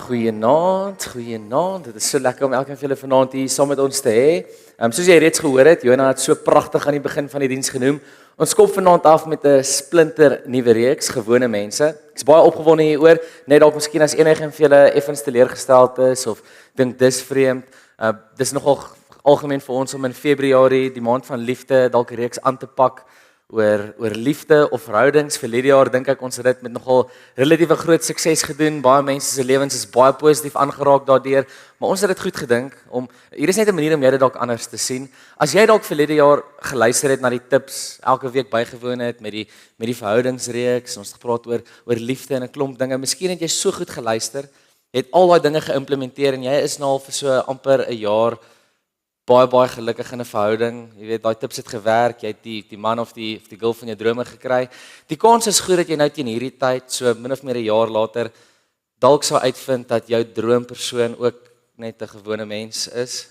Goeienaand. Dit is so lekker om elkeen van julle vanaand hier saam met ons te hê. Soos jy reeds gehoor het, Jonah het so pragtig aan die begin van die diens genoem. Ons skop vanaand af met 'n splinter nuwe reeks, gewone mense. Ek's baie opgewonde hieroor, net dalk miskien as enige van julle effens teleurgesteld is of dink dis vreemd. Dis nogal algemeen vir ons om in Februarie, die maand van liefde, dalk 'n reeks aan te pak oor liefde of verhoudings. Vir hierdie jaar dink ek ons het dit met nogal relatiewe groot sukses gedoen. Baie mense se lewens is baie positief aangeraak daardeur, maar ons het dit goed gedink om hier is net 'n manier om jy dit dalk anders te sien. As jy dalk vir hierdie jaar geluister het na die tips, elke week bygewoon het met die verhoudingsreeks, ons het gepraat oor liefde en 'n klomp dinge. Miskien het jy so goed geluister, het al daai dinge geïmplementeer en jy is nou al vir so amper 'n jaar baie gelukkig in 'n verhouding. Jy weet, daai tips het gewerk. Jy het die man of die girl van jou drome gekry. Die kans is goed dat jy nou teen hierdie tyd, so min of meer 'n jaar later, dalk sou uitvind dat jou droompersoon ook net 'n gewone mens is.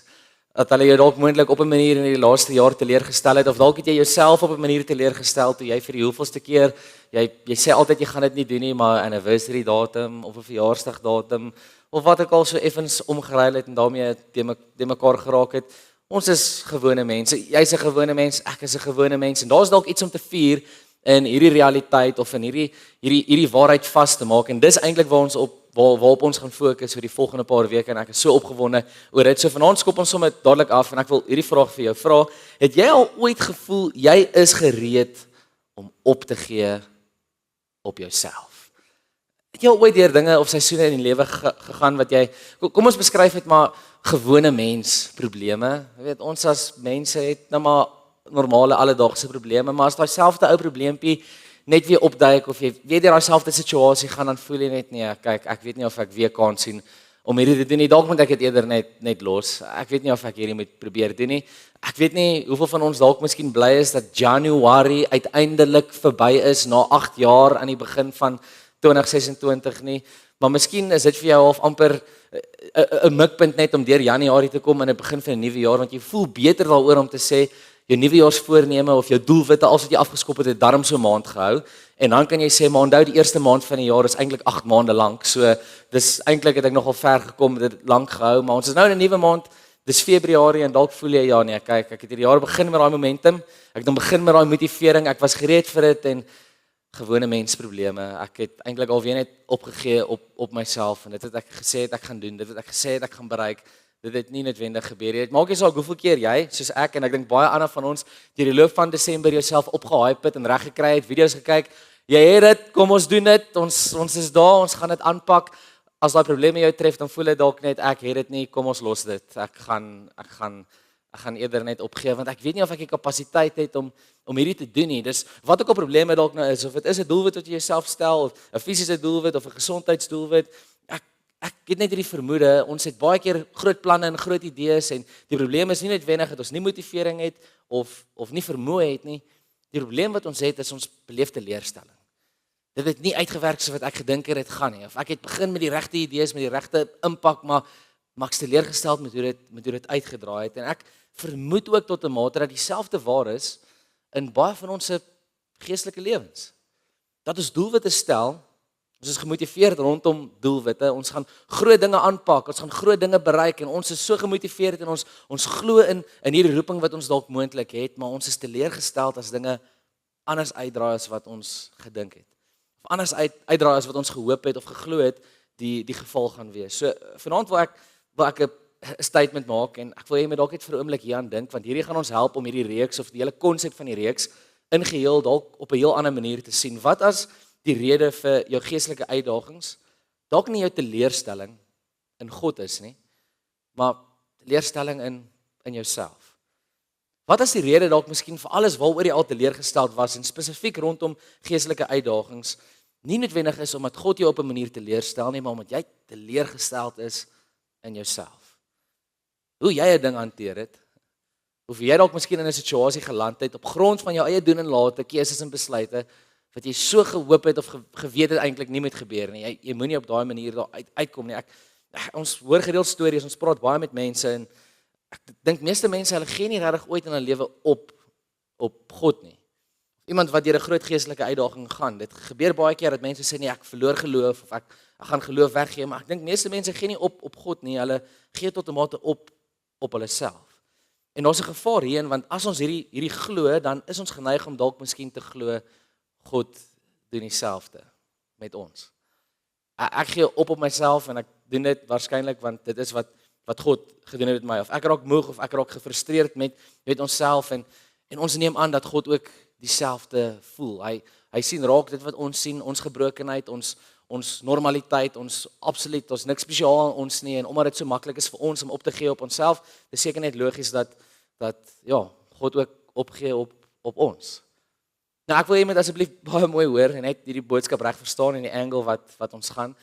Dat hulle jou dalk moontlik op 'n manier in die laaste jaar teleurgestel het, of dalk het jy jouself op 'n manier teleurgestel toe jy vir die hoeveelste keer jy sê altyd jy gaan dit nie doen nie, maar 'n anniversary datum of 'n verjaarsdagdatum of wat ek al so effens omgeruil het en daarmee te mekaar geraak het. Ons is gewone mense. Jy's 'n gewone mens, ek is 'n gewone mens en daar's dalk iets om te vier in hierdie realiteit of in hierdie waarheid vas te maak en dis eintlik waarop ons gaan fokus vir die volgende paar weke en ek is so opgewonde oor dit. So vanaand skop ons sommer dadelik af en ek wil hierdie vraag vir jou vra. Het jy al ooit gevoel jy is gereed om op te gee op jouself? Het jy al ooit deur dinge of seisoene in die lewe gegaan wat jy, kom ons beskryf dit maar gewone mens probleme. Jy weet, ons as mense het nou maar normale alledaagse probleme, maar as daai selfde ou probleempie net weer opduik of jy weer deur daai selfde situasie gaan, dan voel jy net nee, kyk, ek weet nie of ek weer kan sien om hierdie te doen nie. Dalk moet ek dit eerder net los. Ek weet nie of ek hierdie moet probeer doen nie. Ek weet nie hoeveel van ons dalk miskien bly is dat Januarie uiteindelik verby is na 8 jaar aan die begin van 2026 nie, maar miskien is dit vir jou half amper 'n mikpunt net om deur Januarie te kom in die begin van 'n nuwe jaar, want jy voel beter daaroor om te sê jou nuwejaarsvoorneme of jou doelwitte als wat jy afgeskop het, het darm so 'n maand gehou en dan kan jy sê maar onthou die eerste maand van die jaar is eintlik 8 maande lank, so dis eintlik het ek nogal ver gekom, dit lank gehou, maar ons is nou in 'n nuwe maand, dis Februarie en dalk voel jy ja nee, kyk, ek het hierdie jaar begin met daai momentum, ek het dan begin met daai motivering, ek was gereed vir dit en gewone mensprobleme. Ek het eintlik alweer net opgegee op myself en dit het ek gesê het ek gaan doen, dit het ek gesê het ek gaan bereik. Dit het nie noodwendig gebeur nie. Dit maak nie saak hoeveel keer jy, soos ek en ek dink baie ander van ons, deur die loop van Desember jouself opgehype het en reg gekry het, video's gekyk. Jy het dit, kom ons doen dit. Ons is daar, ons gaan dit aanpak. As daai probleme jou tref, dan voel jy dalk net ek het dit nie, kom ons los dit. Ek gaan eerder net opgee want ek weet nie of ek die kapasiteit het om hierdie te doen nie. Dis wat ook al probleme dalk nou is, of dit is 'n doelwit wat jy jouself stel, of 'n fisiese doelwit of 'n gesondheidsdoelwit. Ek het net hierdie vermoede, ons het baie keer groot planne en groot idees en die probleem is nie noodwendig dat ons nie motivering het of nie vermoë het nie. Die probleem wat ons het is ons beleefde teleurstelling. Dit het nie uitgewerk so wat ek gedink het gaan nie. Of ek het begin met die regte idees, met die regte impak, maar ek's teleurgesteld met hoe dit uitgedraai het en ek vermoed ook tot 'n mate dat dieselfde waar is in baie van ons se geestelike lewens. Dat ons doelwitte stel, ons is gemotiveerd rondom doelwitte, ons gaan groot dinge aanpak, ons gaan groot dinge bereik en ons is so gemotiveerd en ons glo in hierdie roeping wat ons dalk moontlik het, maar ons is teleurgesteld as dinge anders uitdraai as wat ons gedink het. Of anders uitdraai as wat ons gehoop het of geglo het die geval gaan wees. So vanaand wil ek 'n statement maak en ek wil hê jy moet dalk net vir 'n oomblik hieraan dink want hierdie gaan ons help om hierdie reeks of die hele konsep van die reeks in geheel dalk op 'n heel ander manier te sien. Wat as die rede vir jou geestelike uitdagings dalk nie jou teleurstelling in God is nie, maar teleurstelling in jouself? Wat as die rede dalk miskien vir alles waaroor jy al teleurgesteld was en spesifiek rondom geestelike uitdagings nie noodwendig is omdat God jou op 'n manier teleurstel nie, maar omdat jy teleurgesteld is in jouself? Hoe jy 'n ding hanteer het, of jy dalk miskien in 'n situasie geland het op grond van jou eie doen en late, keuses en besluite wat jy so gehoop het of geweet het eintlik nie moet gebeur nie. Jy moenie op daai manier daar uitkom nie. Ons hoor gereeld stories, ons praat baie met mense en ek dink meeste mense hulle gee nie regtig ooit in hulle lewe op God nie. Iemand wat deur 'n groot geestelike uitdaging gaan. Dit gebeur baie keer dat mense sê nee, ek verloor geloof of ek gaan geloof weggee, maar ek dink meeste mense gee nie op God nie. Hulle gee tot 'n mate op hulle self. En daar's 'n gevaar hierin, want as ons hierdie glo, dan is ons geneig om dalk miskien te glo God doen dieselfde met ons. Ek gee op myself en ek doen dit waarskynlik want dit is wat God gedoen het met my, of ek raak moeg of ek raak gefrustreerd met onsself en ons neem aan dat God ook dieselfde voel. Hy sien raak dit wat ons sien, ons gebrokenheid, ons normaliteit, ons niks spesiaal aan ons nie, en omdat dit so maklik is vir ons om op te gee op onsself, dis seker net logies dat ja, God ook opgee op ons. Nou ek wil jy met asseblief baie mooi hoor en net hierdie boodskap reg verstaan en die angle wat ons gaan,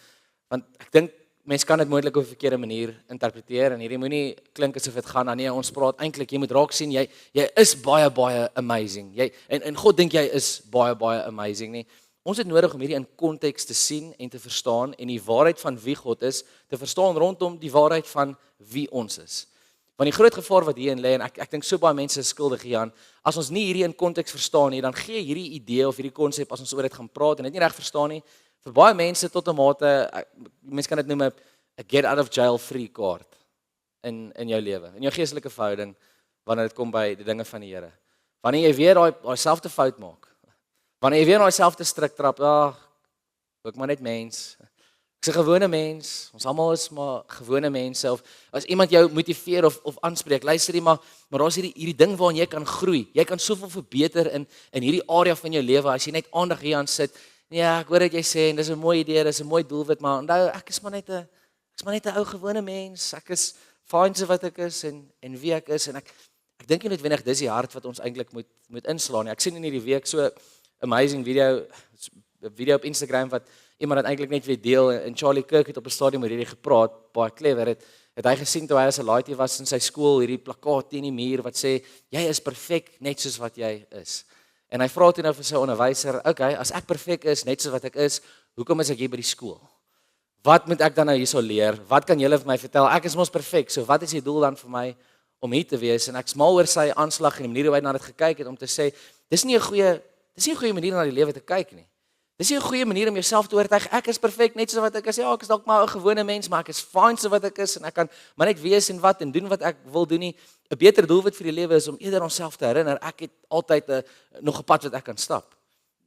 want ek dink mense kan dit moontlik op 'n verkeerde manier interpreteer en hierdie moenie klink asof dit gaan nee, ons praat eintlik, jy moet raak sien jy is baie amazing. En God dink jy is baie amazing nie. Ons het nodig om hierdie in konteks te sien en te verstaan en die waarheid van wie God is te verstaan rondom die waarheid van wie ons is. Want die groot gevaar wat hierin lê en ek dink so baie mense is skuldig hieraan, as ons nie hierdie in konteks verstaan nie, dan gee hierdie idee of hierdie konsep as ons oor dit gaan praat en dit nie reg verstaan nie, vir baie mense tot 'n mate, mense kan dit noem 'n get out of jail free kaart in jou lewe, in jou geestelike verhouding wanneer dit kom by die dinge van die Here. Wanneer jy weer daai selfde fout maak, wanneer jy weer daai selfde struik trap, ek maar net mens. Ek's 'n gewone mens, ons almal is maar gewone mense, of as iemand jou motiveer of aanspreek, luister jy maar daar's hierdie ding waarin jy kan groei, jy kan soveel verbeter in hierdie area van jou lewe, as jy net aandag hier aan sit, ja, ek hoor wat jy sê, en dis 'n mooi idee, dis 'n mooi doelwit, maar onthou, ek is maar net 'n ou gewone mens, ek is fyn so wat ek is, en wie ek is, en ek dink nie noodwendig dis die hart wat ons eintlik moet inslaan nie. Ek sien in hierdie week so amazing video op Instagram wat iemand het eintlik net weer deel, en Charlie Kirk het op 'n stadium oor hierdie gepraat, baie clever, het hy gesien toe hy as 'n laaitie was in sy skool, hierdie plakkaat teen die muur wat sê, jy is perfek net soos wat jy is. En hy vra toe nou vir sy onderwyser, okay, as ek perfek is, net soos wat ek is, hoekom is ek hier by die skool? Wat moet ek dan nou hierso leer? Wat kan julle vir my vertel? Ek is mos perfek, so wat is die doel dan vir my om hier te wees? En ek smal oor sy aanslag en die manier hoe hy na dit gekyk het, om te sê, dis nie 'n goeie manier na die lewe te kyk nie. Dis nie 'n goeie manier om jouself te oortuig, ek is perfek net so wat ek is. Ja, ek is dalk maar 'n gewone mens, maar ek is fyn so wat ek is en ek kan maar net wees en doen wat ek wil doen nie. 'n Beter doelwit vir die lewe is om eerder onsself te herinner, ek het altyd nog 'n pad wat ek kan stap.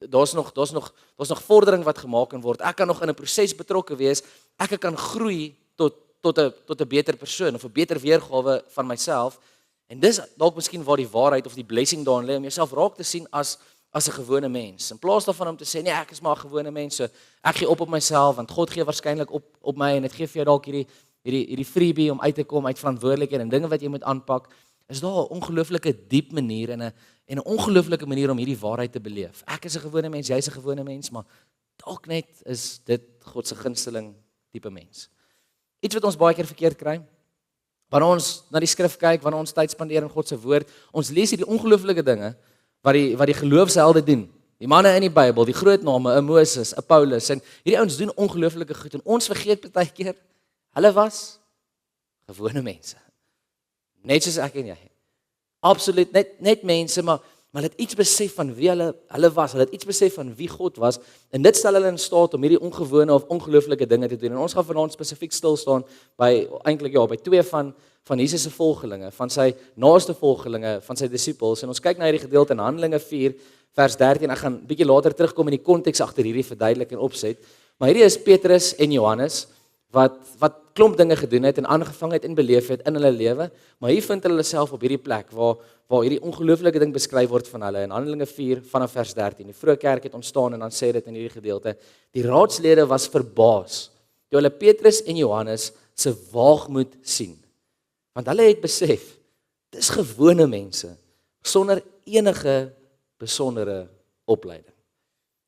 Daar's nog vordering wat gemaak kan word. Ek kan nog in 'n proses betrokke wees. Ek kan groei tot 'n beter persoon of 'n beter weergawe van myself. En dis dalk miskien waar die waarheid of die blessing daarin lê, om jouself raak te sien as 'n gewone mens. In plaas daarvan om te sê nee, ek is maar 'n gewone mens, so ek gee op myself want God gee waarskynlik op my en dit gee vir jou dalk hierdie freebie om uit te kom uit verantwoordelikhede en dinge wat jy moet aanpak. Is daar 'n ongelooflike diep manier en 'n ongelooflike manier om hierdie waarheid te beleef. Ek is 'n gewone mens, jy's 'n gewone mens, maar dalk net is dit God se gunsteling tipe mens. Iets wat ons baie keer verkeerd kry, wanneer ons na die skrif kyk, wanneer ons tyd spandeer in God se woord, ons lees hierdie ongelooflike dinge wat die geloofshelde doen. Die manne in die Bybel, die groot name, 'n Moses, 'n Paulus, en hierdie ouens doen ongelooflike goed en ons vergeet baie keer hulle was gewone mense. Net soos ek en jy. Absoluut net mense, maar hulle het iets besef van wie hulle was. Hulle het iets besef van wie God was en dit stel hulle in staat om hierdie ongewone of ongelooflike dinge te doen. En ons gaan vanaand spesifiek stil staan by twee van Jesus se volgelinge, van sy naaste volgelinge, van sy disippels. En ons kyk na hierdie gedeelte in Handelinge 4 vers 13. Ek gaan 'n bietjie later terugkom in die konteks agter hierdie verduidelik en opset. Maar hierdie is Petrus en Johannes wat klomp dinge gedoen het en aangevang het en beleef het in hulle lewe, maar hier vind hulle self op hierdie plek waar hierdie ongelooflike ding beskryf word van hulle in Handelinge 4 vanaf vers 13. Die vroeë kerk het ontstaan en dan sê dit in hierdie gedeelte, die raadslede was verbaas toe hulle Petrus en Johannes se waagmoed sien. Want hulle het besef, dis gewone mense sonder enige besondere opleiding.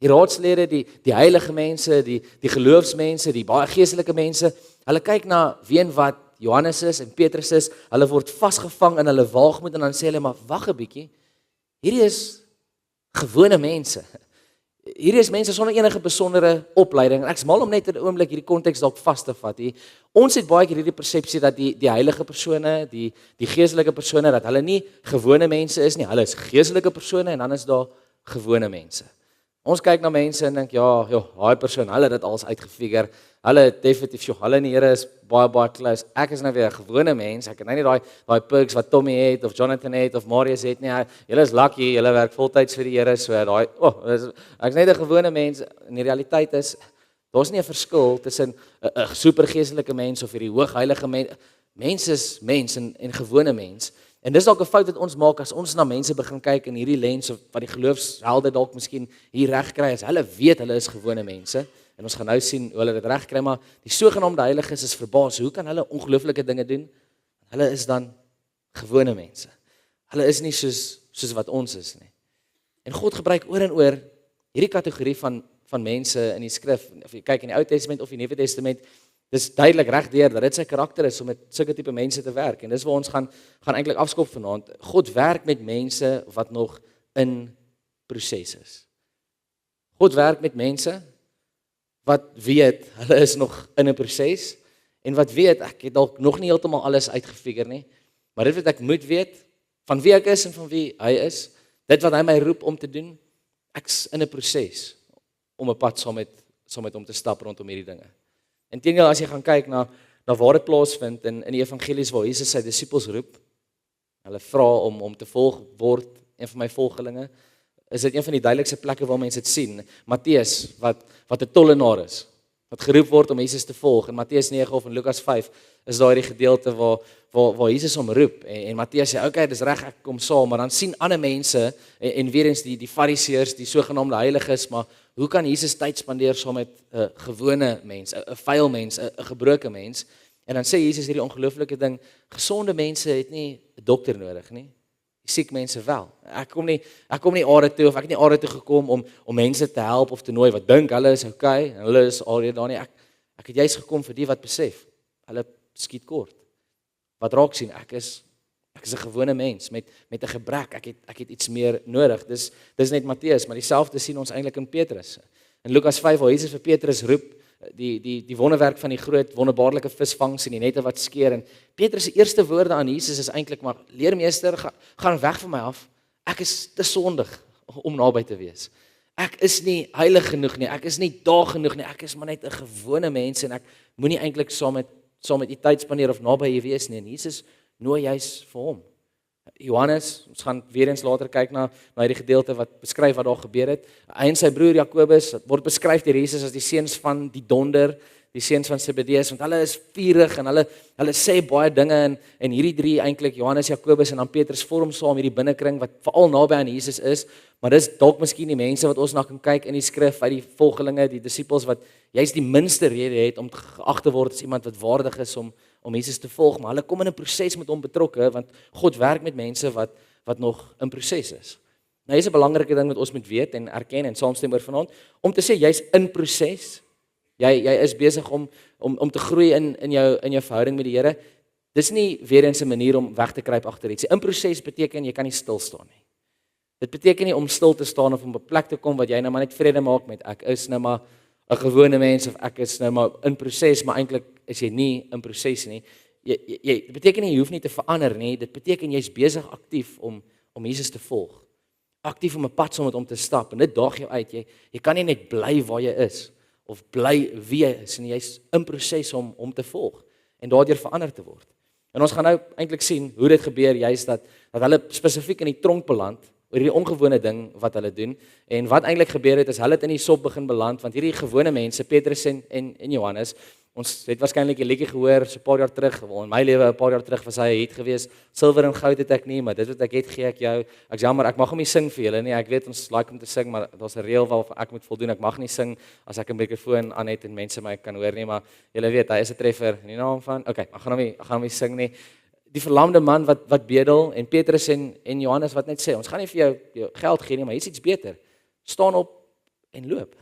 Die raadslede, die heilige mense, die geloofsmense, die baie geestelike mense, hulle kyk na wie en wat Johannes is en Petrus is, hulle word vasgevang in hulle waagmoed en dan sê hulle, maar wag 'n bietjie, hierdie is gewone mense. Hierdie is mense sonder enige besondere opleiding. En ek is mal om net in 'n oomblik hierdie konteks dalk vas te vat. Ons het baie keer hierdie persepsie dat die heilige persone, die geestelike persone, dat hulle nie gewone mense is nie, hulle is geestelike persone en dan is daar gewone mense. Ons kyk na mense en dink, ja, daai persoon, hulle het dit alles uitgefigure. Hulle het definitief, hulle en die Here is baie close. Ek is nou weer 'n gewone mens. Ek het nou nie daai perks wat Tommy het of Jonathan het of Marius het nie. Julle is lucky, julle werk voltyds vir die Here, so ek is net 'n gewone mens. En die realiteit is, daar's nie 'n verskil tussen 'n supergeestelike mens of hierdie hoogheilige mens. Mens is mens en gewone mens. En dis dalk 'n fout wat ons maak as ons na mense begin kyk in hierdie lens of wat die geloofshelde dalk miskien hier reg kry as hulle weet hulle is gewone mense. En ons gaan nou sien hoe hulle dit reg kry, maar die sogenaamde heiliges is verbaas. Hoe kan hulle ongelooflike dinge doen? Hulle is dan gewone mense. Hulle is nie soos wat ons is nie. En God gebruik oor en oor hierdie kategorie van mense in die skrif. Of jy kyk in die Ou Testament of die Nuwe Testament, dis duidelik regdeur dat dit sy karakter is om met sulke tipe mense te werk. En dis waar ons gaan eintlik afskop vanaand. God werk met mense wat nog in proses is. God werk met mense wat weet, hulle is nog in 'n proses, en wat weet, ek het dalk nog nie heeltemal alles uitgefigure nie, maar dit wat ek moet weet, van wie ek is en van wie hy is, dit wat hy my roep om te doen, ek's in 'n proses, om 'n pad saam met hom te stap rondom hierdie dinge. En teenoor as jy gaan kyk na waar dit plaasvind, in die evangelies waar Jesus sy disippels roep, hulle vra om te volg word, een van my volgelinge, is dit een van die duidelikste plekke waar mense dit sien. Matteus, wat 'n tollenaar is, wat geroep word om Jesus te volg. In Matteus 9 of in Lukas 5 is daar hierdie gedeelte waar Jesus hom roep. En Matteus sê, okay, dis reg, ek kom saam, maar dan sien ander mense, en weer eens die fariseërs, die sogenaamde heiliges, maar hoe kan Jesus tyd spandeer saam met 'n gewone mens, 'n vuil mens, 'n gebroke mens? En dan sê Jesus hierdie ongelooflike ding, gesonde mense het nie 'n dokter nodig nie. Die siek mense wel. Ek kom nie aarde toe, of ek het nie aarde toe gekom om mense te help of te nooi wat dink hulle is okay, en hulle is alreeds daar nie. Ek het juist gekom vir die wat besef, hulle skiet kort. Wat raak sien, ek is 'n gewone mens met 'n gebrek. Ek het iets meer nodig. Dis net Matteus, maar dieselfde sien ons eintlik in Petrus. In Lukas 5 waar Jesus vir Petrus roep, die wonderwerk van die groot wonderbaarlike visvangs en die nette wat skeer, en Petrus se eerste woorde aan Jesus is eintlik maar, leermeester, gaan weg van my af. Ek is te sondig om naby te wees. Ek is nie heilig genoeg nie, ek is nie daar genoeg nie, ek is maar net 'n gewone mens en ek moenie eintlik saam met u tyd spandeer of naby u wees nie. En Jesus nooi juis vir hom. Johannes, ons gaan weer eens later kyk na hierdie gedeelte wat beskryf wat daar gebeur het. Hy en sy broer Jakobus word beskryf deur Jesus as die seuns van die donder, die seuns van Zebedeus, want hulle is vurig en hulle sê baie dinge, en hierdie drie eintlik, Johannes, Jakobus en dan Petrus, vorm saam hierdie binnekring wat veral naby aan Jesus is, maar dis dalk miskien die mense wat ons na kan kyk in die skrif, uit die volgelinge, die disippels wat juist die minste rede het om geag te word as iemand wat waardig is om Jesus te volg, maar hulle kom in 'n proses met hom betrokke, want God werk met mense wat nog in proses is. Nou is 'n belangrike ding wat ons moet weet en erken en saamstem oor vanaand, om te sê jy's in proses, jy is besig om te groei in jou verhouding met die Here. Dis nie weer eens 'n manier om weg te kruip agter iets. In proses beteken jy kan nie stil staan nie. Dit beteken nie om stil te staan of om op 'n plek te kom wat jy nou maar net vrede maak met ek is nou maar 'n gewone mens of ek is nou maar in proses, maar eintlik is jy nie in proses nie. Dit beteken nie jy hoef nie te verander nie. Dit beteken jy's besig aktief om Jesus te volg. Aktief om 'n pad saam met hom te stap, en dit daag jou uit. Jy kan nie net bly waar jy is of bly wie jy is, en jy's in proses om te volg en daardeur verander te word. En ons gaan nou eintlik sien hoe dit gebeur, juist dat hulle spesifiek in die tronk beland oor hierdie ongewone ding wat hulle doen. En wat eintlik gebeur het is hulle het in die sop begin beland, want hierdie gewone mense, Petrus en Johannes, ons het waarskynlik 'n liedjie gehoor so 'n paar jaar terug, in my lewe 'n paar jaar terug was hy 'n hit geweest. Silwer en goud het ek nie, maar dit wat ek het gee ek jou. Ek's jammer, ek mag hom nie sing vir julle nie. Ek weet ons like om te sing, maar daar's 'n reël waarvan ek moet voldoen. Ek mag nie sing as ek 'n mikrofoon aan het en mense my kan hoor nie, maar julle weet hy is 'n treffer in die naam van. Okay, ek gaan hom nie sing nie. Die verlamde man wat bedel, en Petrus en Johannes wat net sê, ons gaan nie vir jou geld gee nie, maar hier's iets beter. Staan op en loop.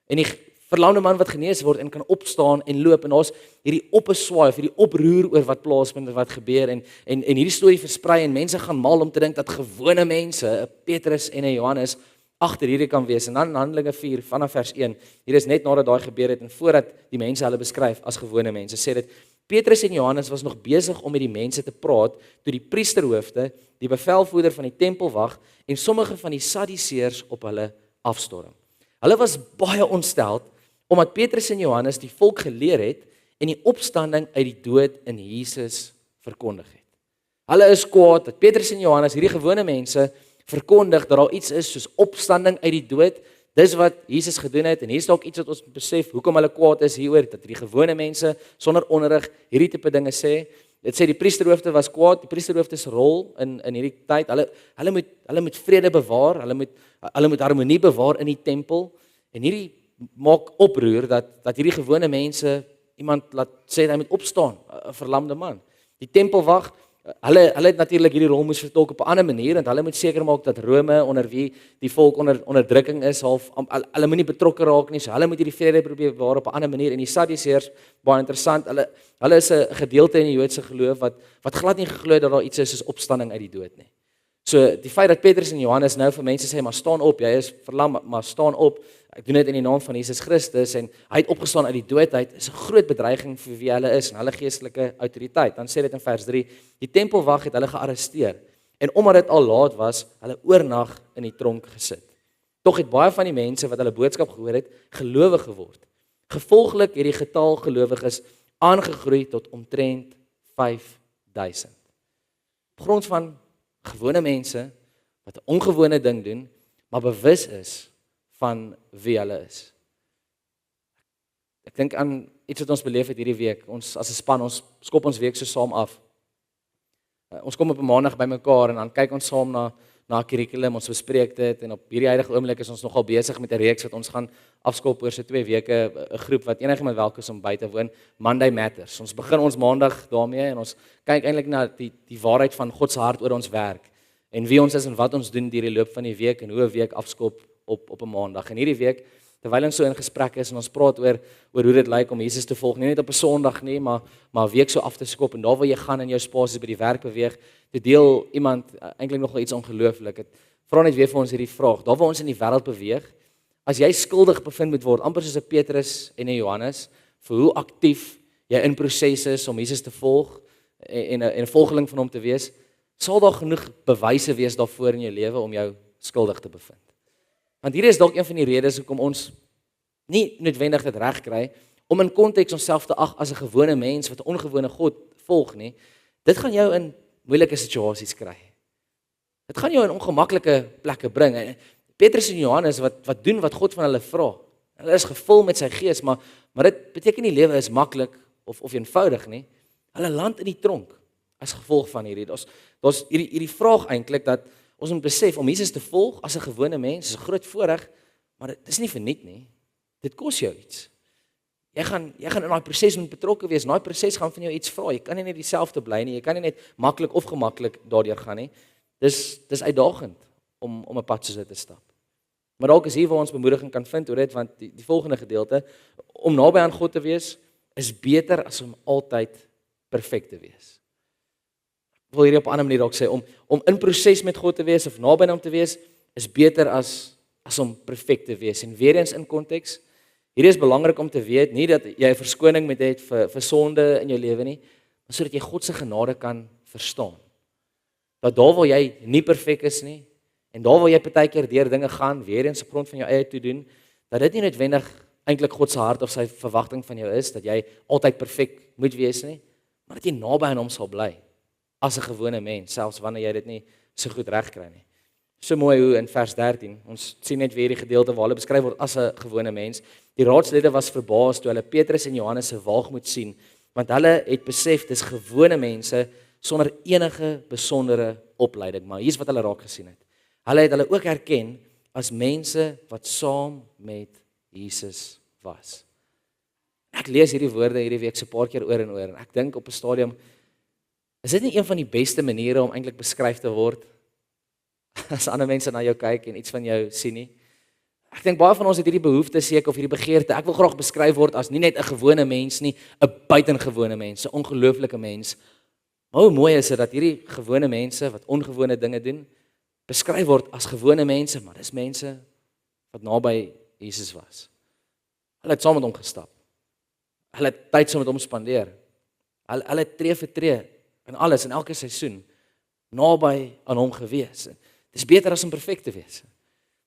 En die verlamde man wat genees word en kan opstaan en loop, en daar's hierdie oppeswaai of hierdie oproer oor wat plaasvind en wat gebeur, en hierdie storie versprei, en mense gaan mal om te dink dat gewone mense, 'n Petrus en 'n Johannes, agter hierdie kan wees. En dan in Handelinge 4 vanaf vers 1, hier is net nadat daai gebeur het en voordat die mense hulle beskryf as gewone mense, sê dit, Petrus en Johannes was nog besig om met die mense te praat, toe die priesterhoofde, die bevelvoerder van die tempelwag en sommige van die Sadduseërs op hulle afstorm. Hulle was baie ontsteld, omdat Petrus en Johannes die volk geleer het en die opstanding uit die dood in Jesus verkondig het. Hulle is kwaad dat Petrus en Johannes, hierdie gewone mense, verkondig dat daar iets is soos opstanding uit die dood. Dis wat Jesus gedoen het en hier is dalk iets wat ons besef hoekom hulle kwaad is hieroor, dat die gewone mense sonder onderrig hierdie tipe dinge sê. Dit sê die priesterhoofde was kwaad, die priesterhoofde se rol in hierdie tyd, hulle moet vrede bewaar, hulle moet harmonie bewaar in die tempel en hierdie maak oproer dat hierdie gewone mense iemand laat sê hy moet opstaan, 'n verlamde man. Die tempelwag, hulle het natuurlik hierdie rol moes vertolk op 'n ander manier en hulle moet seker maak dat Rome onder wie die volk onder onderdrukking is, hulle moenie betrokke raak nie, so hulle moet hierdie vrede probeer bewaar op 'n ander manier. En die Sadduseërs, baie interessant, hulle is 'n gedeelte in die Joodse geloof wat glad nie geglo het dat daar iets is soos opstanding uit die dood nie. So die feit dat Petrus en Johannes nou vir mense sê, maar staan op, jy is verlam, maar staan op, ek doen dit in die naam van Jesus Christus en hy het opgestaan uit die dood uit, is 'n groot bedreiging vir wie hulle is en hulle geestelike autoriteit. Dan sê dit in vers 3, die tempelwag het hulle gearresteer en omdat dit al laat was, hulle oornag in die tronk gesit. Tog het baie van die mense wat hulle boodskap gehoor het, gelowig geword. Gevolglik het die getal gelowiges aangegroei tot omtrent 5000. Op grond van gewone mense wat 'n ongewone ding doen, maar bewus is van wie hulle is. Ek dink aan iets wat ons beleef het hierdie week. Ons as 'n span, ons skop ons week so saam af. Ons kom op 'n maandag bymekaar en dan kyk ons saam na 'n kurrikulum, ons bespreek dit en op hierdie huidige oomblik is ons nogal besig met 'n reeks wat ons gaan afskop oor so 2 weke, 'n groep wat enigiemand welkom is om by te woon, Monday Matters. Ons begin ons maandag daarmee en ons kyk eintlik na die waarheid van God se hart oor ons werk en wie ons is en wat ons doen deur die loop van die week en hoe 'n week afskop op 'n maandag. En hierdie week, terwyl ons so in gesprek is en ons praat oor hoe dit lyk om Jesus te volg, nie net op 'n Sondag nie, maar 'n week so af te skop en daar waar jy gaan in jou spasies by die werk beweeg, te deel iemand eintlik nogal iets ongelooflik. Dit vra net weer vir ons hierdie vraag. Daar waar ons in die wêreld beweeg, as jy skuldig bevind moet word, amper soos 'n Petrus en 'n Johannes, vir hoe aktief jy in proses is om Jesus te volg en 'n volgeling van hom te wees, sal daar genoeg bewyse wees daarvoor in jou lewe om jou skuldig te bevind. Want hier is dalk een van die redes hoekom ons nie noodwendig dit reg kry om in konteks onsself te ag as 'n gewone mens wat 'n ongewone God volg nie. Dit gaan jou in moeilike situasies kry. Dit gaan jou in ongemaklike plekke bring. Petrus en Johannes wat doen wat God van hulle vra. Hulle is gevul met sy gees, maar dit beteken nie lewe is maklik of eenvoudig nie. Hulle land in die tronk as gevolg van hierdie. Daar's hierdie vraag eintlik dat ons moet besef om Jesus te volg as 'n gewone mens is 'n groot voorreg, maar dit is nie verniet nie. Dit kos jou iets. Jy gaan in daai proses moet betrokke wees. Daai proses gaan van jou iets vra. Jy kan nie net dieselfde bly nie. Jy kan nie net maklik of gemaklik daardeur gaan nie. Dis uitdagend om 'n pad soos dit te stap. Maar dalk is hier waar ons bemoediging kan vind oor dit, want die volgende gedeelte, om naby aan God te wees, is beter as om altyd perfek te wees. Ek wil hierdie op 'n ander manier dalk sê, om in proses met God te wees of naby aan hom te wees, is beter as om perfek te wees. En weer eens in konteks, hierdie is belangrik om te weet, nie dat jy 'n verskoning met het vir sonde in jou lewe nie, maar sodat jy God se genade kan verstaan. Dat daar waar jy nie perfek is nie, en daar waar jy partykeer deur dinge gaan, weer eens op grond van jou eie toedoen, dat dit nie noodwendig eintlik God se hart of sy verwagting van jou is, dat jy altyd perfek moet wees nie, maar dat jy naby aan hom sal bly, as 'n gewone mens, selfs wanneer jy dit nie so goed regkry nie. So mooi hoe in vers 13, ons sien net weer die gedeelte waar hulle beskryf word as 'n gewone mens. Die raadslede was verbaas toe hulle Petrus en Johannes se waagmoed sien, want hulle het besef dis gewone mense sonder enige besondere opleiding, maar hier's wat hulle raak gesien het. Hulle het hulle ook herken as mense wat saam met Jesus was. Ek lees hierdie woorde hierdie week so 'n paar keer oor en oor en ek dink op 'n stadium, is dit nie een van die beste maniere om eintlik beskryf te word as ander mense na jou kyk en iets van jou sien nie? Ek dink baie van ons het hierdie behoefte seker of hierdie begeerte, ek wil graag beskryf word as nie net 'n gewone mens nie, 'n buitengewone mens, 'n ongelooflike mens. Maar hoe mooi is dit dat hierdie gewone mense wat ongewone dinge doen, beskryf word as gewone mense, maar dis mense wat naby Jesus was. Hulle het saam met hom gestap. Hulle het tyd saam met hom spandeer. Hulle tree vir tree in alles in elke seisoen naby aan hom gewees. Dis beter as om perfek te wees.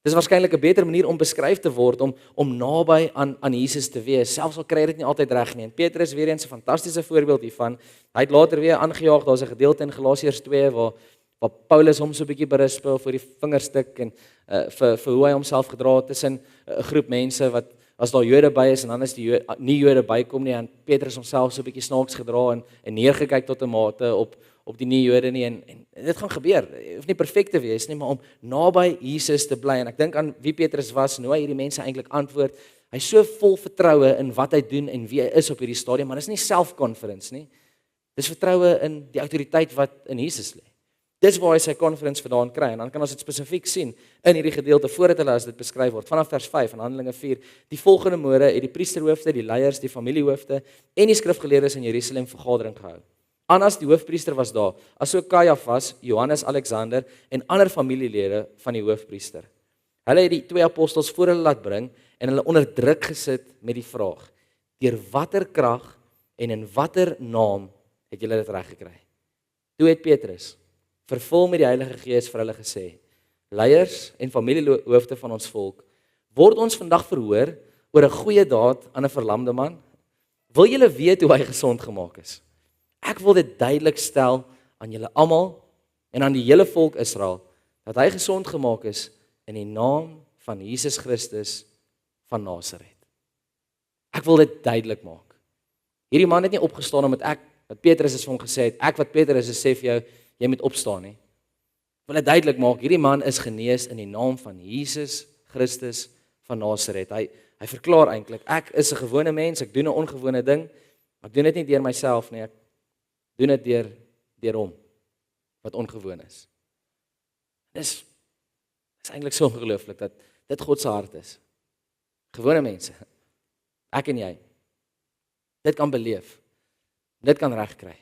Dis waarskynlik 'n beter manier om beskryf te word om naby aan Jesus te wees, selfs al kry hy dit nie altyd reg nie. En Petrus weer eens 'n fantastiese voorbeeld hiervan. Hy het later weer aangejaag, daar's 'n gedeelte in Galasiërs 2 waar Paulus hom so 'n bietjie berispel vir die vingerstuk en vir hoe hy homself gedra het tussen 'n groep mense wat as daar Jode by is en dan is die nie Jode bykom nie, en Petrus homself so 'n bietjie snaaks gedra en neergekyk tot 'n mate op die nie Jode nie, en dit gaan gebeur. Jy hoef nie perfek te wees nie, maar om naby Jesus te bly. En ek dink aan wie Petrus was en hoe hy hierdie mense eintlik antwoord. Hy is so vol vertroue in wat hy doen en wie hy is op hierdie stadium, maar dis nie self-confidence nie. Dis vertroue in die autoriteit wat in Jesus lê. Dis waar hy sy confidence vandaan kry, en dan kan ons dit spesifiek sien in hierdie gedeelte voordat hulle as dit beskryf word, vanaf vers 5 in Handelinge 4. Die volgende môre het die priesterhoofde, die leiers, die familiehoofde en die skrifgeleerdes in Jerusalem vergadering gehou. Annas die hoofpriester was daar, asook Kajafas, Johannes, Alexander en ander familielede van die hoofpriester. Hulle het die 2 apostels voor hulle laat bring en hulle onder druk gesit met die vraag: deur watter krag en in watter naam het julle dit reg gekry? Toe het Petrus, vervul met die Heilige Gees, vir hulle gesê: leiers en familiehoofde van ons volk, word ons vandag verhoor oor 'n goeie daad aan 'n verlamde man? Wil julle weet hoe hy gesond gemaak is? Ek wil dit duidelik stel aan julle almal en aan die hele volk Israel, dat hy gesond gemaak is in die naam van Jesus Christus van Nasaret. Ek wil dit duidelik maak. Hierdie man het nie opgestaan omdat wat Petrus is vir hom gesê het, ek wat Petrus is sê vir jou, jy moet opstaan nie. Ek wil dit duidelik maak, hierdie man is genees in die naam van Jesus Christus van Nasaret. Hy verklaar eintlik, ek is 'n gewone mens, ek doen 'n ongewone ding, maar ek doen dit nie deur myself nie, ek doen dit deur hom, wat ongewoon is. Dis eintlik so ongelooflik, dat dit God se hart is. Gewone mense, ek en jy, dit kan beleef, dit kan regkry.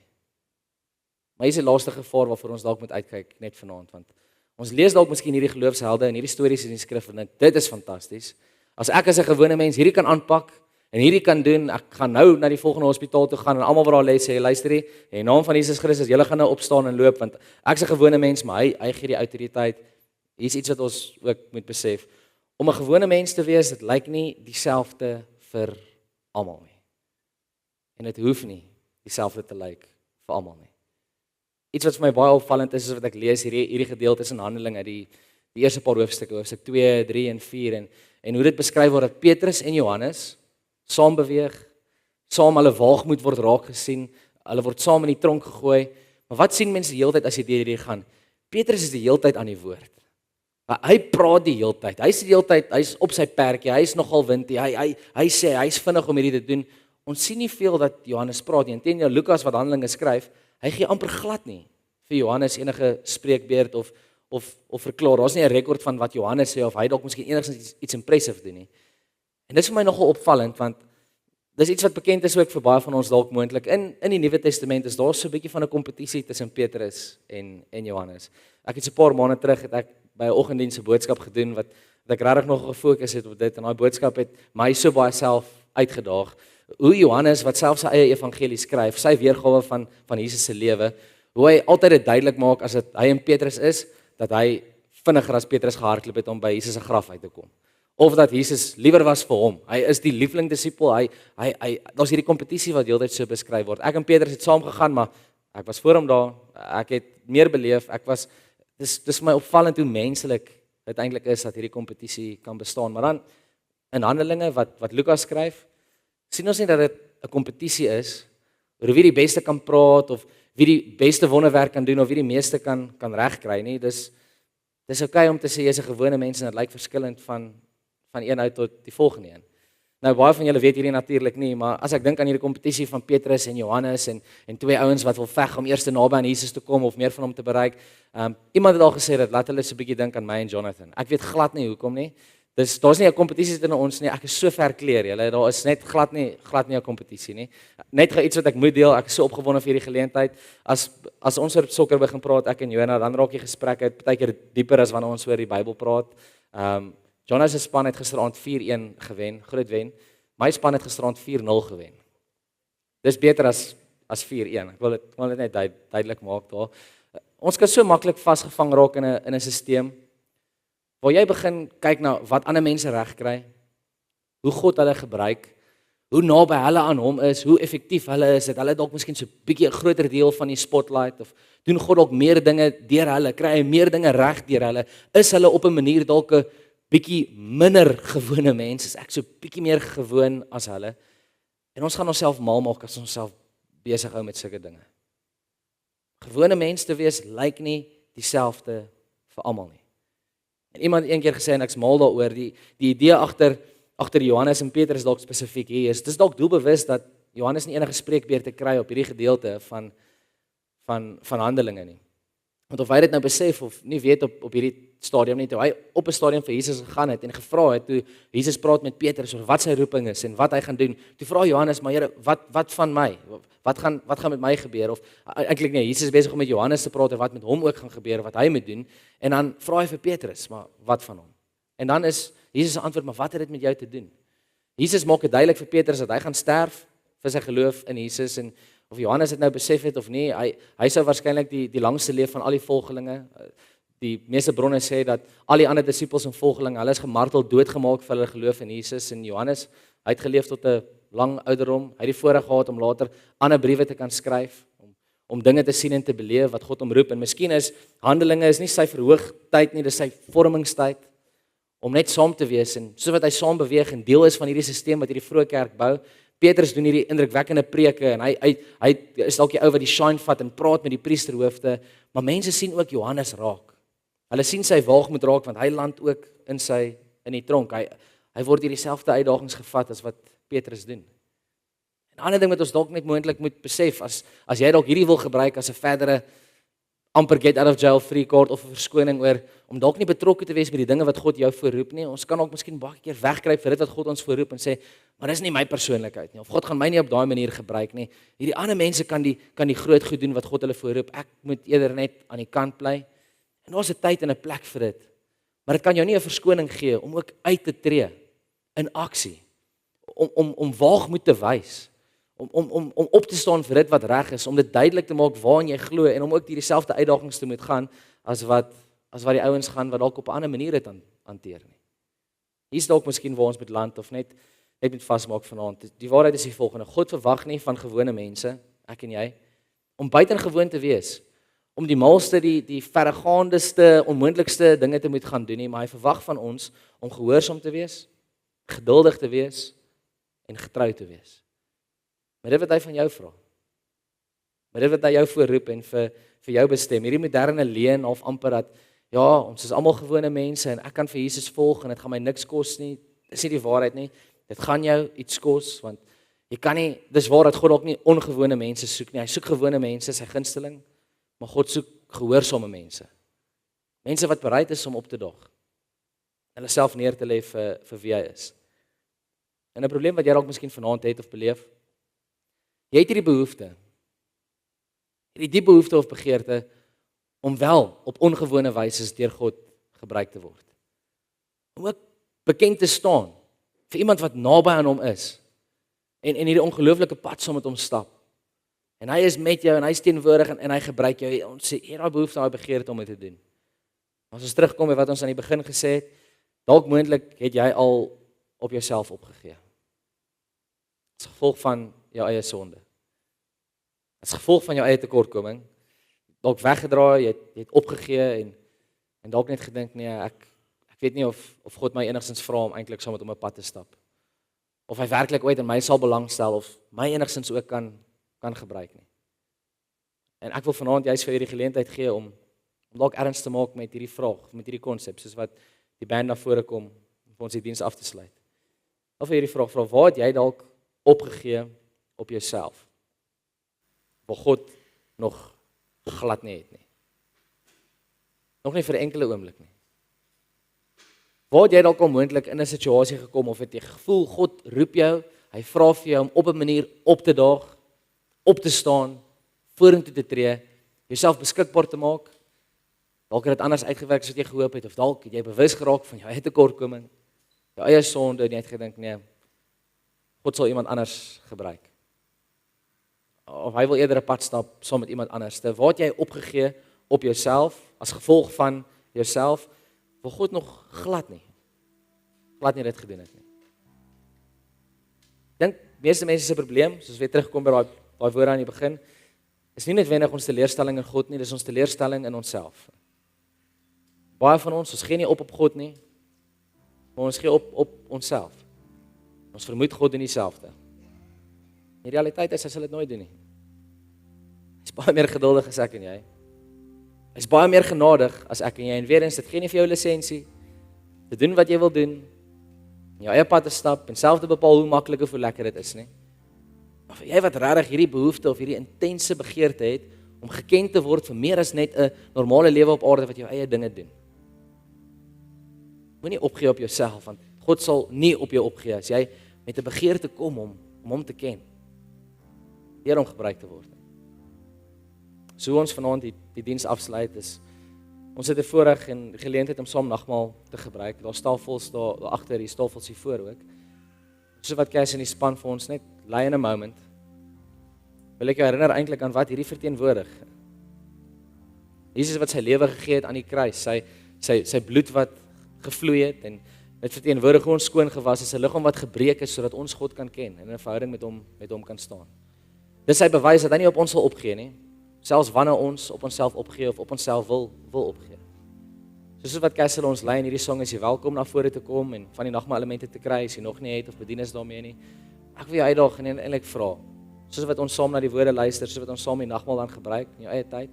Maar hier is die laaste gevaar waarvoor ons dalk moet uitkyk net vanaand, want ons lees dalk miskien hierdie geloofshelde en hierdie stories in die skrif en dink, dit is fantasties. As ek as 'n gewone mens hierdie kan aanpak, en hierdie kan doen, ek gaan nou na die volgende hospitaal toe gaan en almal wat daar lê sê, luister hier, in die naam van Jesus Christus, julle gaan nou opstaan en loop, want ek's 'n gewone mens, maar hy gee die autoriteit. Hier is iets wat ons ook moet besef. Om 'n gewone mens te wees, dit lyk nie dieselfde vir almal nie. En dit hoef nie dieselfde te lyk vir almal nie. Iets wat vir my baie opvallend is wat ek lees hierdie gedeeltes in Handelinge, die eerste paar hoofstukke, hoofstuk 2, 3 en 4 en hoe dit beskryf word dat Petrus en Johannes saam beweeg, saam hulle waagmoed word raak gesien, hulle word saam in die tronk gegooi. Maar wat sien mense die hele tyd as jy deur hierdie gaan? Petrus is die hele tyd aan die woord. Hy praat die hele tyd. Hy's op sy perdjie, hy's nogal windie. Hy sê hy's vinnig om hierdie te doen. Ons sien nie veel dat Johannes praat nie. Inteendeel Lukas wat Handelinge skryf, hy gee amper glad nie vir Johannes enige spreekbeurt of verklaar. Daar's nie 'n rekord van wat Johannes sê of hy dalk miskien enigstens iets impressive doen nie. En dit is vir my nogal opvallend, want dis iets wat bekend is ook vir baie van ons dalk moontlik. In die Nuwe Testament is daar so 'n bietjie van 'n kompetisie tussen Petrus en Johannes. Ek het so 'n paar maande terug het ek by 'n oggenddiens 'n boodskap gedoen wat ek regtig nog gefokus het op dit, en daai boodskap het my so baie self uitgedaag. Hoe Johannes wat self sy eie evangelie skryf, sy weergawe van Jesus se lewe, hoe hy altyd dit duidelik maak as dit hy en Petrus is, dat hy vinniger as Petrus gehardloop het om by Jesus se graf uit te kom. Of dat Jesus liewer was vir hom. Hy is die liefling disipel. Daar's hierdie kompetisie wat heeltyd so beskryf word. Ek en Petrus het saam gegaan, maar ek was voor hom daar. Ek het meer beleef. Dis my opvallend hoe menslik dit eintlik is dat hierdie kompetisie kan bestaan. Maar dan in Handelinge wat Lukas skryf, sien ons nie dat dit 'n kompetisie is oor wie die beste kan praat of wie die beste wonderwerk kan doen of wie die meeste kan regkry nie. Dis okay om te sê jy's 'n gewone mens en dit lyk verskillend van een uit tot die volgende een. Nou baie van julle weet hierdie natuurlik nie, maar as ek dink aan hierdie kompetisie van Petrus en Johannes en twee ouens wat wil veg om eers naby aan Jesus te kom of meer van hom te bereik. Iemand het al gesê dat laat hulle so 'n bietjie dink aan my en Jonathan. Ek weet glad nie hoekom nie. Daar's nie 'n kompetisie tussen ons nie. Ek is so ver kleer, julle. Daar is net glad nie 'n kompetisie nie. Net iets wat ek moet deel. Ek is so opgewonde vir hierdie geleentheid. As ons oor sokker begin praat, ek en Jonah, dan raak die gesprekke partykeer dieper as wanneer ons oor die Bybel praat. Jonas se span het gisteraand 4-1 gewen, groot wen. My span het gisteraand 4-0 gewen. Dis beter as as 4-1. Ek wil dit net duidelik maak daar. Ons kan so maklik vasgevang raak in 'n stelsel waar jy begin kyk na wat ander mense reg kry, hoe God hulle gebruik, hoe naby hulle aan hom is, hoe effektief hulle is, het hulle dalk miskien so 'n bietjie 'n groter deel van die spotlight of doen God dalk meer dinge deur hulle, kry hy meer dinge reg deur hulle, is hulle op 'n manier dalk 'n bietjie minder gewone mense, is ek so bietjie meer gewoon as hulle. En ons gaan onsself mal maak as ons onsself besig hou met sulke dinge. Gewone mense te wees lyk nie dieselfde vir almal nie. En iemand het eendag gesê en ek's mal daaroor, die idee agter Johannes en Petrus dalk spesifiek hier is, dis dalk doelbewus dat Johannes nie enige spreekbeurte kry op hierdie gedeelte van Handelinge nie. Want of hy dit nou besef of nie weet op hierdie stadium nie, toe hy op 'n stadium vir Jesus gegaan het en gevra het, toe Jesus praat met Petrus oor wat sy roeping is en wat hy gaan doen, toe vra Johannes, maar Here, wat van my? Wat gaan met my gebeur? Of eintlik nee, Jesus is besig om met Johannes te praat oor wat met hom ook gaan gebeur, wat hy moet doen, en dan vra hy vir Petrus, maar wat van hom? En dan is Jesus se antwoord, maar wat het dit met jou te doen? Jesus maak dit duidelik vir Petrus dat hy gaan sterf vir sy geloof in Jesus, en of Johannes dit nou besef het of nie, hy sou waarskynlik die langste leef van al die volgelinge. Die meeste bronne sê dat al die ander disippels en volgelinge, hulle is gemartel, doodgemaak vir hulle geloof in Jesus, en Johannes, hy het geleef tot 'n lang ouderdom, hy het die voorreg gehad om later ander briewe te kan skryf, om dinge te sien en te beleef wat God hom roep, en miskien is Handelinge is nie sy verhoogtyd nie, dis sy vormingstyd, om net saam te wees, en soos wat hy saam beweeg en deel is van hierdie stelsel wat hierdie vroeë kerk bou. Petrus doen hierdie indrukwekkende preke, en hy is dalk die ou wat die shine vat en praat met die priesterhoofde, maar mense sien ook Johannes raak. Hulle sien sy waagmoed raak, want hy land ook in die tronk. Hy word hierdie selfde uitdagings gevat as wat Petrus doen. En 'n ander ding wat ons dalk net moontlik moet besef, as jy dalk hierdie wil gebruik as 'n verdere amper get out of jail free card of 'n verskoning oor om dalk nie betrokke te wees by die dinge wat God jou voorroep nie. Ons kan ook miskien baie keer wegkruip vir dit wat God ons voorroep en sê, maar dis nie my persoonlikheid nie, of God gaan my nie op daai manier gebruik nie. Hierdie ander mense kan die groot goed doen wat God hulle voorroep. Ek moet eerder net aan die kant bly. En daar's 'n tyd en 'n plek vir dit. Maar dit kan jou nie 'n verskoning gee om ook uit te tree in aksie. Om waagmoed te wys. Om op te staan vir dit wat reg is, om dit duidelik te maak waarin jy glo, en om ook dieselfde uitdagings te moet gaan as wat die ouens gaan wat dalk op 'n ander manier dit hanteer nie. Hier's dalk miskien waar ons moet land of net moet vasmaak vanaand. Die waarheid is die volgende: God verwag nie van gewone mense, ek en jy, om buitengewoon te wees, om die maalste, die verregaandeste, onmoontlikste dinge te moet gaan doen nie, maar hy verwag van ons om gehoorsaam te wees, geduldig te wees en getrou te wees. Maar dit wat hy van jou vra. Maar dit wat hy jou voorroep en vir jou bestem. Hierdie moderne leuen half amper dat ja, ons is almal gewone mense en ek kan vir Jesus volg en dit gaan my niks kos nie. Dis nie die waarheid nie. Dit gaan jou iets kos, want jy kan nie, dis waar dat God ook nie ongewone mense soek nie. Hy soek gewone mense, sy gunsteling, maar God soek gehoorsame mense. Mense wat bereid is om op te daag. Hulle self neer te lê vir wie hy is. En 'n probleem wat jy dalk miskien vanaand het of beleef, jy het hierdie behoefte, hierdie diep behoefte of begeerte om wel op ongewone wyse deur God gebruik te word. Om ook bekend te staan vir iemand wat naby aan hom is en hierdie ongelooflike pad saam met hom stap. En hy is met jou en hy is teenwoordig en hy gebruik jou. Ons sê daai behoefte, daai begeerte om dit te doen. As ons terugkom by wat ons aan die begin gesê het, dalk moontlik het jy al op jouself opgegee. As gevolg van jou eie sonde. As gevolg van jou eie tekortkoming, dalk weggedraai, jy het opgegee en dalk net gedink, nee, ek weet nie of God my enigstens vra om eintlik saam met hom 'n pad te stap. Of hy werklik ooit in my sal belangstel of my enigstens ook kan gebruik nie. En ek wil vanaand juist vir hierdie geleentheid gee om dalk erns te maak met hierdie vraag, met hierdie konsep, soos wat die band na vore kom om ons die diens af te sluit. Of hierdie vraag, waar het jy dalk opgegee op jouself? Waar God nog glad nie het nie. Nog nie vir 'n enkele oomblik nie. Waar het jy dalk al moontlik in 'n situasie gekom of het jy gevoel God roep jou, hy vra vir jou om op 'n manier op te daag, op te staan, vorentoe te tree, jouself beskikbaar te maak? Dalk het dit anders uitgewerk as wat jy gehoop het, of dalk het jy bewus geraak van jou eie tekortkoming, jou eie sonde en jy het gedink, nee, God sal iemand anders gebruik. of hy wil eerder 'n pad stap saam met iemand anders. Waar het jy opgegee op jouself as gevolg van jouself? Wil God nog glad nie dit gedoen het nie. Ek dink meeste mense se probleem, soos weer terugkom by daai woorde aan die begin, is nie noodwendig ons teleurstelling in God nie, dis ons teleurstelling in onsself. Baie van ons gee nie op God nie, maar ons gee op onsself. Ons vermoed God doen dieselfde. Die realiteit is, hy sal dit nooit doen nie. Hy is baie meer geduldig as ek en jy. Hy is baie meer genadig as ek en jy. En weer eens, dit gee nie vir jou lisensie te doen wat jy wil doen, in jou eie pad te stap, en self te bepaal hoe maklik of hoe lekker dit is nie. Maar vir jy wat regtig hierdie behoefte of hierdie intense begeerte het, om geken te word vir meer as net 'n normale lewe op aarde wat jou eie dinge doen. Moenie opgee op jouself, want God sal nie op jou opgee as jy met 'n begeerte kom om hom te ken. Deur hom gebruik te word. So ons vanaand die diens afsluit is, ons het 'n voorreg en geleentheid om saam nagmaal te gebruik. Daar tafels daar agter, die tafels hier voor ook. So wat Cass in die span vir ons net lay in a moment. Wil ek jou herinner eintlik aan wat hierdie verteenwoordig. Jesus wat sy lewe gegee het aan die kruis, sy bloed wat gevloei het en dit verteenwoordig ons skoon gewas is, 'n liggaam wat gebreek is sodat ons God kan ken en in 'n verhouding met hom kan staan. Dis sy bewys dat hy nie op ons sal opgee nie, selfs wanneer ons op onsself opgee of op onsself wil opgee. Soos wat Kessel ons lei in hierdie song, is jy welkom na vore te kom en van die nagmaal elemente te kry as jy nog nie het of bedien is daarmee nie. Ek wil jou uitdaag en eintlik vra, soos wat ons saam na die woorde luister, soos wat ons saam die nagmaal dan gebruik in jou eie tyd,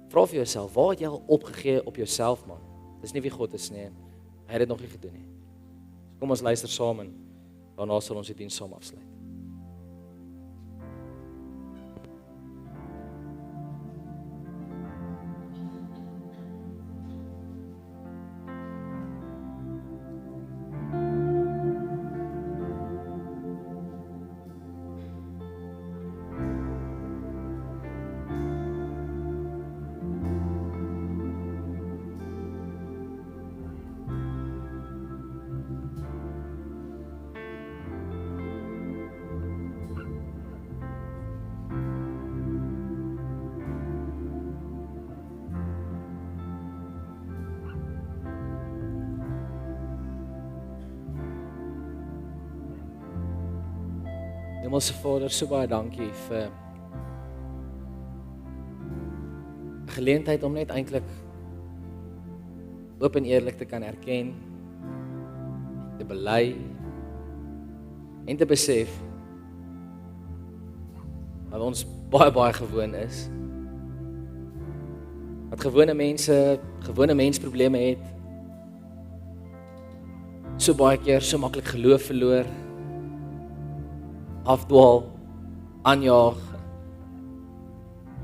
vra vir jouself, waar het jy al opgegee op jouself, man? Dis nie wie God is nie. Hy het dit nog nie gedoen nie. Kom ons luister saam en daarna sal ons die diens saam afsluit. Hemelse Vader, so baie dankie vir geleentheid om net eintlik oop en eerlik te kan erken, te bely en te besef dat ons baie gewoon is. Dat gewone mense, gewone mensprobleme het. So baie keer so maklik geloof verloor, afdwaal, aanjaag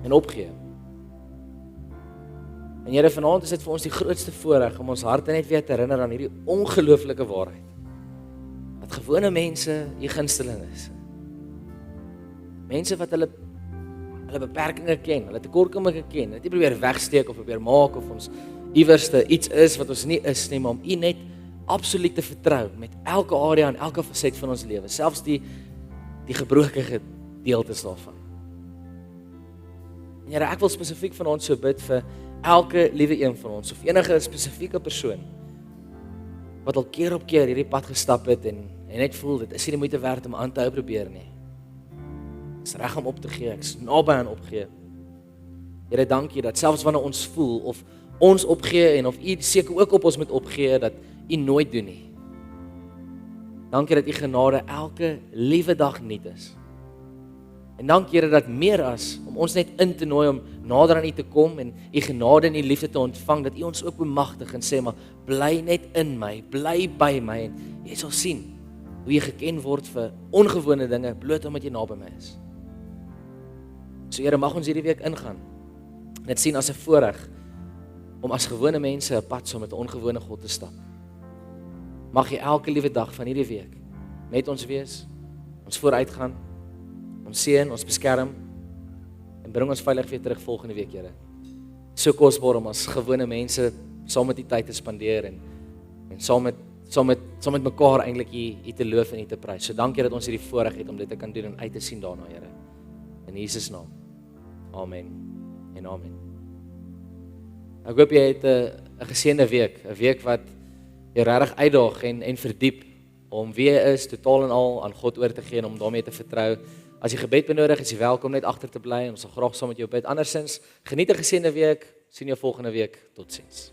en opgee. En Here, vanaand is dit vir ons die grootste voorreg om ons harte net weer te herinner aan hierdie ongelooflike waarheid. Dat gewone mense U gunsteling is. Mense wat hulle beperkings ken, hulle tekortkominge ken, dit nie probeer wegsteek of probeer maak of ons iewerste iets is wat ons nie is nie, maar om U net absoluut te vertrou met elke area en elke faset van ons lewe, selfs die gebroke gedeeltes daarvan. En Here, ek wil spesifiek van ons so bid vir elke liewe een van ons, of enige spesifieke persoon, wat al keer op keer hierdie pad gestap het, en net voel, dit is nie die moeite werd om aan te hou probeer nie. Ek is reg om op te gee, ek is naby aan opgee. Here, dankie dat selfs wanneer ons voel, of ons opgee, en of U seker ook op ons moet opgee, dat U nooit doen nie. Dankie dat U genade elke liewe dag nuut is. En dankie Here dat meer as om ons net in te nooi om nader aan U te kom en U genade en U liefde te ontvang, dat U ons ook bemagtig en sê, maar bly net in my, bly by my, en jy sal sien hoe jy geken word vir ongewone dinge, bloot omdat jy naby my is. So Here, mag ons hierdie week ingaan, net sien as 'n voorreg om as gewone mense 'n pad saam met 'n ongewone God te stap. Mag jy elke liewe dag van hierdie week met ons wees, ons vooruitgaan, ons seën, ons beskerm, en bring ons veilig weer terug volgende week, Here. So kosbaar om as gewone mense saam met U tyd te spandeer, en saam met mekaar eintlik U te loof en U te prys. So dankie dat ons hierdie voorreg het om dit te kan doen en uit te sien daarna, Here. In Jesus naam. Amen en amen. Ek hoop jy het 'n geseënde week, 'n week wat jou regtig uitdaag en verdiep om wie jy is totaal en al aan God oor te gee en om daarmee te vertrou. As jy gebed benodig, is jy welkom net agter te bly en ons sal graag saam met jou bid. Andersins, geniet 'n geseënde week. Sien jou volgende week. Totsiens.